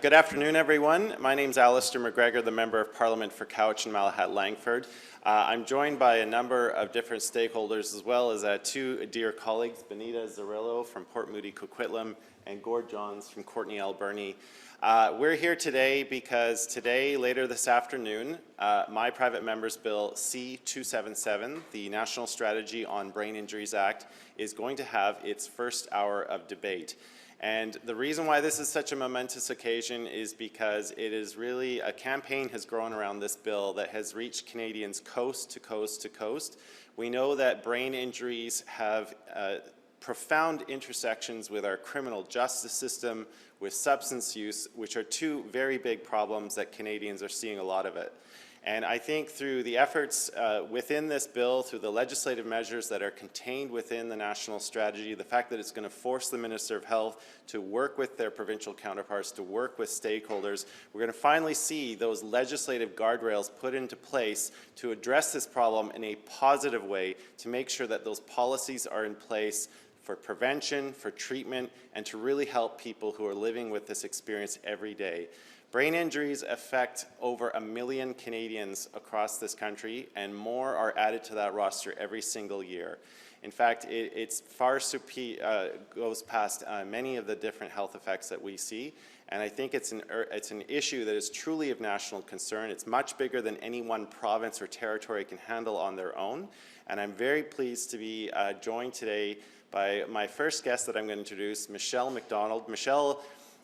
Good afternoon, everyone. My name is Alistair MacGregor, the Member of Parliament for Cowichan and Malahat-Langford. I'm joined by a number of different stakeholders, as well as two dear colleagues, Benita Zarillo from Port Moody Coquitlam and Gord Johns from Courtenay Alberni. We're here today because today, later this afternoon, my private member's bill C-277, the National Strategy on Brain Injuries Act, is going to have its first hour of debate. And the reason why this is such a momentous occasion is because it is really, a campaign has grown around this bill that has reached Canadians coast to coast to coast. We know that brain injuries have profound intersections with our criminal justice system, with substance use, which are two very big problems that Canadians are seeing a lot of it. And I think through the efforts within this bill, through the legislative measures that are contained within the national strategy, the fact that it's going to force the Minister of Health to work with their provincial counterparts, to work with stakeholders, we're going to finally see those legislative guardrails put into place to address this problem in a positive way, to make sure that those policies are in place for prevention, for treatment, and to really help people who are living with this experience every day. Brain injuries affect over 1 million Canadians across this country, and more are added to that roster every single year. In fact, it's far goes past many of the different health effects that we see, and I think it's an issue that is truly of national concern. It's much bigger than any one province or territory can handle on their own, and I'm very pleased to be joined today by my first guest that I'm going to introduce, Michelle McDonald. Michelle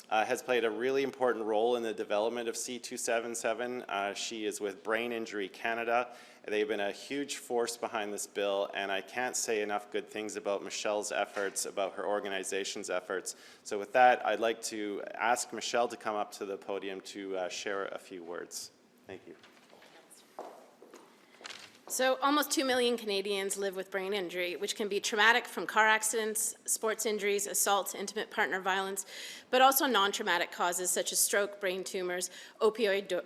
has played a really important role in the development of C-277. She is with Brain Injury Canada. They've been a huge force behind this bill, and I can't say enough good things about Michelle's efforts, about her organization's efforts. So with that, I'd like to ask Michelle to come up to the podium to share a few words. Thank you. So almost 2 million Canadians live with brain injury, which can be traumatic from car accidents, sports injuries, assaults, intimate partner violence, but also non-traumatic causes such as stroke, brain tumors, opioid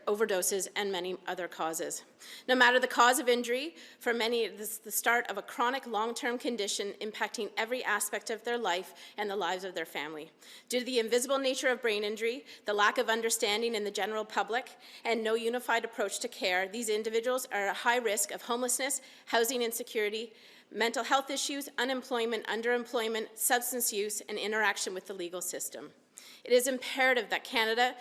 overdoses, and many other causes. No matter the cause of injury, for many this is the start of a chronic long-term condition impacting every aspect of their life and the lives of their family. Due to the invisible nature of brain injury, the lack of understanding in the general public, and no unified approach to care, these individuals are at high risk of homelessness, housing insecurity, mental health issues, unemployment, underemployment, substance use, and interaction with the legal system. It is imperative that Canada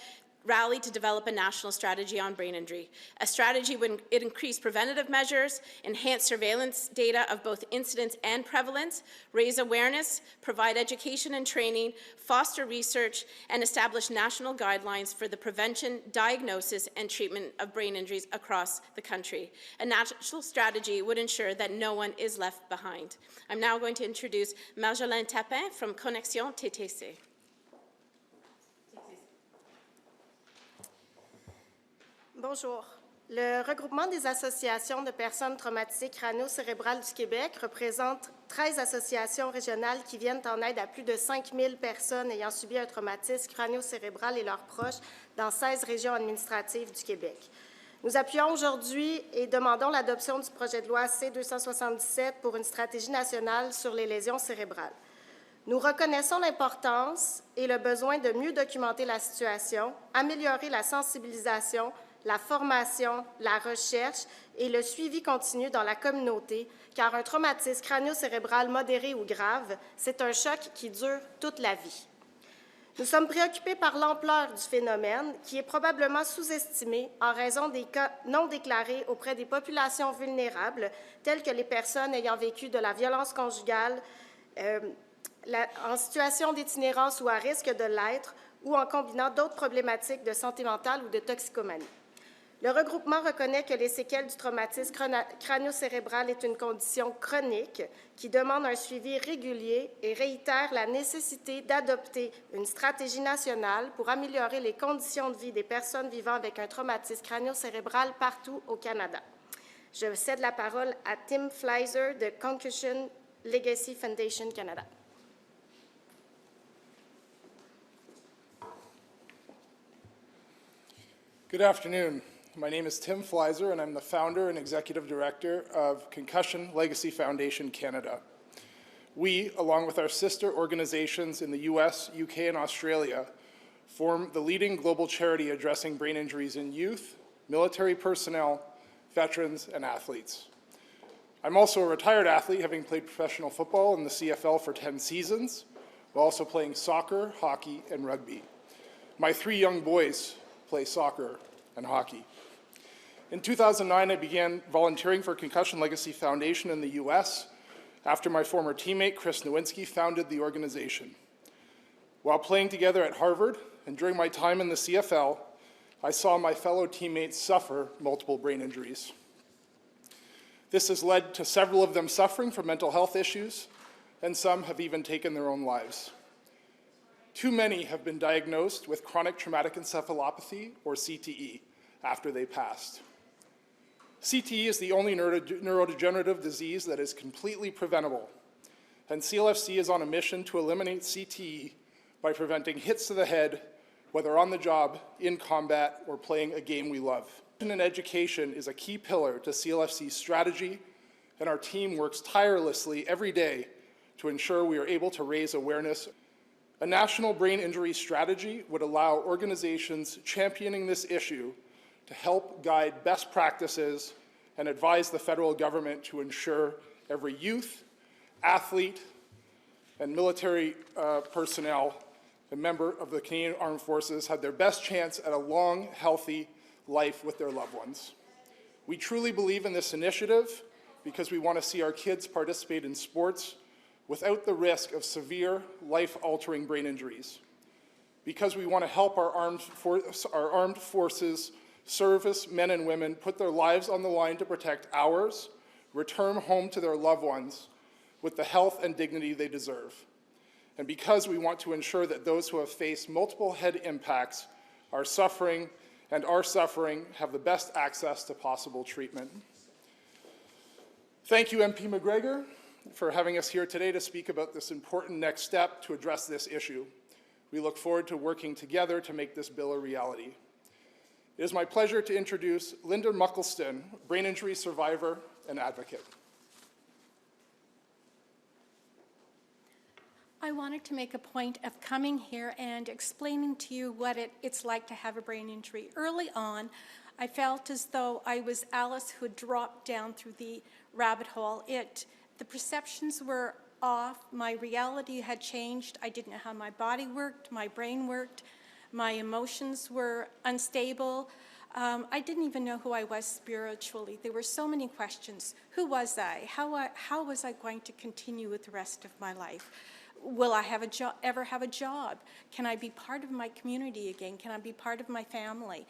rally to develop a national strategy on brain injury. A strategy would increase preventative measures, enhance surveillance data of both incidence and prevalence, raise awareness, provide education and training, foster research, and establish national guidelines for the prevention, diagnosis, and treatment of brain injuries across the country. A national strategy would ensure that no one is left behind. I'm now going to introduce Marjolaine Tapin from Connexion TCC. Bonjour. Le regroupement des associations de personnes traumatisées craniocérébrales du Québec représente 13 associations régionales qui viennent en aide à plus de 5000 personnes ayant subi un traumatisme craniocérébral et leurs proches dans 16 régions administratives du Québec. Nous appuyons aujourd'hui et demandons l'adoption du projet de loi C-277 pour une stratégie nationale sur les lésions cérébrales. Nous reconnaissons l'importance et le besoin de mieux documenter la situation, améliorer la sensibilisation, la formation, la recherche et le suivi continu dans la communauté, car un traumatisme crânio-cérébral modéré ou grave, c'est un choc qui dure toute la vie. Nous sommes préoccupés par l'ampleur du phénomène, qui est probablement sous-estimé en raison des cas non déclarés auprès des populations vulnérables, telles que les personnes ayant vécu de la violence conjugale, en situation d'itinérance ou à risque de l'être, ou en combinant d'autres problématiques de santé mentale ou de toxicomanie. Le regroupement reconnaît que les séquelles du traumatisme crânio-cérébral est une condition chronique qui demande un suivi régulier et réitère la nécessité d'adopter une stratégie nationale pour améliorer les conditions de vie des personnes vivant avec un traumatisme crânio-cérébral partout au Canada. Je cède la parole à Tim Fleiszer de Concussion Legacy Foundation Canada. Good afternoon. My name is Tim Fleiszer, and I'm the founder and executive director of Concussion Legacy Foundation Canada. We, along with our sister organizations in the US, UK, and Australia, form the leading global charity addressing brain injuries in youth, military personnel, veterans, and athletes. I'm also a retired athlete, having played professional football in the CFL for 10 seasons, while also playing soccer, hockey, and rugby. My 3 young boys play soccer and hockey. In 2009, I began volunteering for Concussion Legacy Foundation in the US after my former teammate, Chris Nowinski, founded the organization. While playing together at Harvard and during my time in the CFL, I saw my fellow teammates suffer multiple brain injuries. This has led to several of them suffering from mental health issues, and some have even taken their own lives. Too many have been diagnosed with chronic traumatic encephalopathy, or CTE, after they passed. CTE is the only neurodegenerative disease that is completely preventable, and CLFC is on a mission to eliminate CTE by preventing hits to the head, whether on the job, in combat, or playing a game we love. And education is a key pillar to CLFC's strategy, and our team works tirelessly every day to ensure we are able to raise awareness. A national brain injury strategy would allow organizations championing this issue to help guide best practices and advise the federal government to ensure every youth, athlete, and military personnel, a member of the Canadian Armed Forces, had their best chance at a long, healthy life with their loved ones. We truly believe in this initiative because we want to see our kids participate in sports without the risk of severe, life-altering brain injuries. Because we want to help our armed forces service men and women put their lives on the line to protect ours, return home to their loved ones with the health and dignity they deserve. And because we want to ensure that those who have faced multiple head impacts are suffering have the best access to possible treatment. Thank you, MP MacGregor, for having us here today to speak about this important next step to address this issue. We look forward to working together to make this bill a reality. It is my pleasure to introduce Lynda Muckleston, brain injury survivor and advocate. I wanted to make a point of coming here and explaining to you what it's like to have a brain injury. Early on, I felt as though I was Alice who had dropped down through the rabbit hole. The perceptions were off, my reality had changed. I didn't know how my body worked, my brain worked, my emotions were unstable. I didn't even know who I was spiritually. There were so many questions. Who was I? How was I going to continue with the rest of my life? Will I ever have a job? Can I be part of my community again? Can I be part of my family?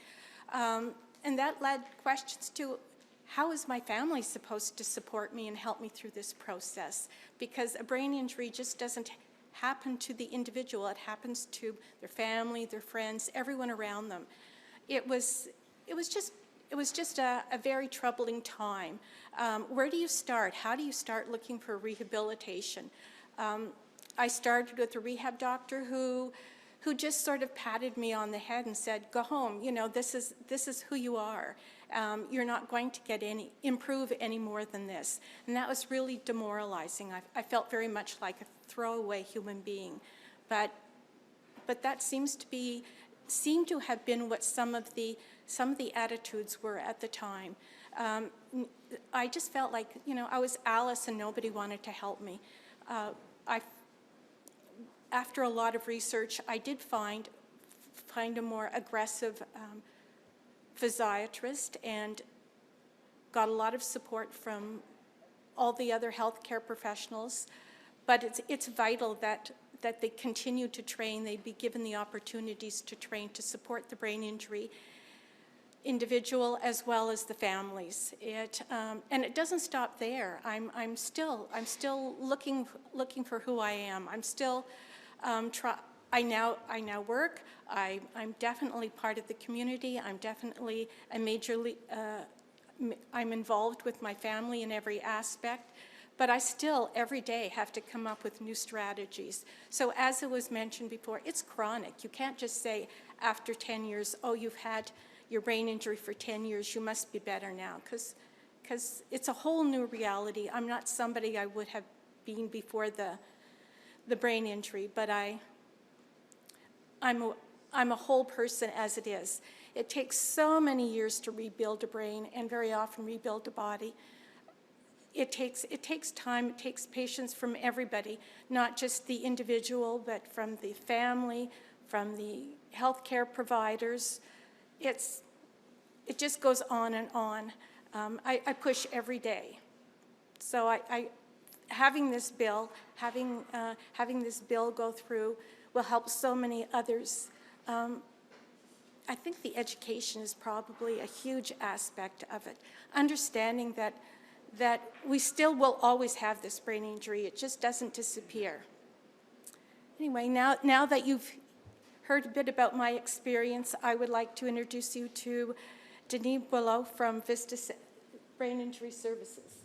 And that led questions to, how is my family supposed to support me and help me through this process? Because a brain injury just doesn't happen to the individual. It happens to their family, their friends, everyone around them. It was just a very troubling time. Where do you start? How do you start looking for rehabilitation? I started with a rehab doctor who just sort of patted me on the head and said, go home, you know, this is who you are. You're not going to improve any more than this. And that was really demoralizing. I felt very much like a throwaway human being. But that seemed to have been what some of the attitudes were at the time. I just felt like, you know, I was Alice and nobody wanted to help me. After a lot of research, I did find a more aggressive physiatrist and got a lot of support from all the other healthcare professionals. But it's vital that they continue to train, they be given the opportunities to train to support the brain injury individual as well as the families. And it doesn't stop there. I'm still looking for who I am. I'm still I now work. I'm definitely part of the community. I'm definitely I'm involved with my family in every aspect. But I still, every day, have to come up with new strategies. So as it was mentioned before, it's chronic. You can't just say after 10 years, oh, you've had your brain injury for 10 years, you must be better now, because it's a whole new reality. I'm not somebody I would have been before the brain injury, but I'm I'm a whole person as it is. It takes so many years to rebuild a brain and very often rebuild a body. It takes time, it takes patience from everybody, not just the individual, but from the family, from the healthcare providers. It just goes on and on. I push every day. So having this bill go through will help so many others. I think the education is probably a huge aspect of it. Understanding that we still will always have this brain injury. It just doesn't disappear. Anyway, now that you've heard a bit about my experience, I would like to introduce you to Denis Boileau from Vista Brain Injury Services.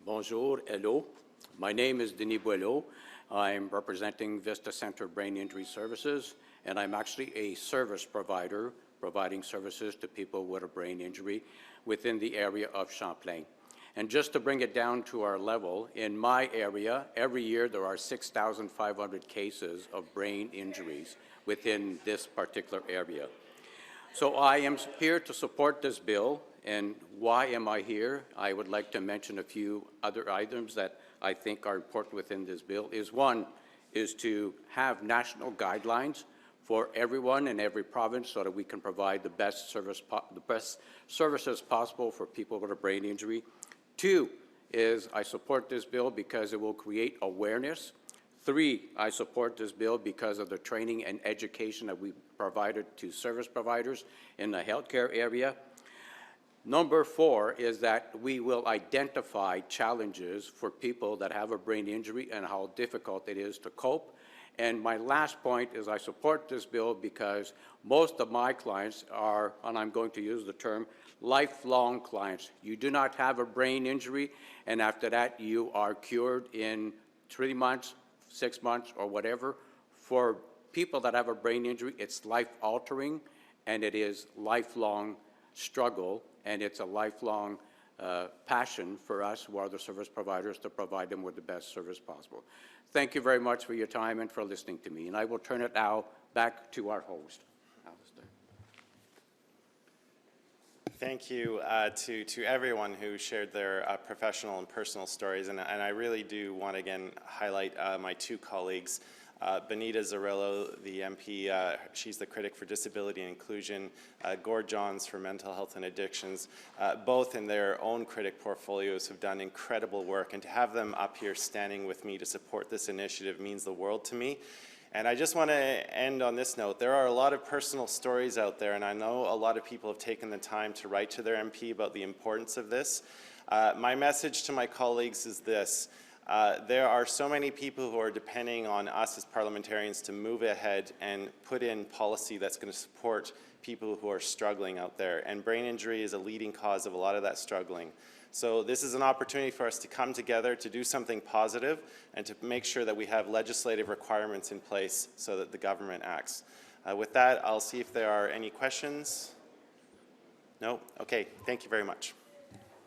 Bonjour, hello. My name is Denis Boileau. I'm representing Vista Center Brain Injury Services, and I'm actually a service provider providing services to people with a brain injury within the area of Champlain. And just to bring it down to our level, in my area, every year there are 6,500 cases of brain injuries within this particular area. So I am here to support this bill. And why am I here? I would like to mention a few other items that I think are important within this bill. One is to have national guidelines for everyone in every province so that we can provide the best services possible for people with a brain injury. Two is I support this bill because it will create awareness. Three, I support this bill because of the training and education that we provided to service providers in the healthcare area. Number four is that we will identify challenges for people that have a brain injury and how difficult it is to cope. And my last point is I support this bill because most of my clients are, and I'm going to use the term, lifelong clients. You do not have a brain injury, and after that you are cured in 3 months, 6 months, or whatever. For people that have a brain injury, it's life-altering, and it is lifelong struggle, and it's a lifelong passion for us, who are the service providers, to provide them with the best service possible. Thank you very much for your time and for listening to me. And I will turn it now back to our host, Alistair. Thank you to everyone who shared their professional and personal stories. And I really do want to again highlight my two colleagues. Benita Zarrillo, the MP, she's the critic for disability and inclusion, Gord Johns for mental health and addictions, both in their own critic portfolios have done incredible work, and to have them up here standing with me to support this initiative means the world to me. And I just want to end on this note. There are a lot of personal stories out there, and I know a lot of people have taken the time to write to their MP about the importance of this. My message to my colleagues is this. There are so many people who are depending on us as parliamentarians to move ahead and put in policy that's going to support people who are struggling out there. And brain injury is a leading cause of a lot of that struggling. So this is an opportunity for us to come together to do something positive and to make sure that we have legislative requirements in place so that the government acts. With that, I'll see if there are any questions. No? Okay. Thank you very much.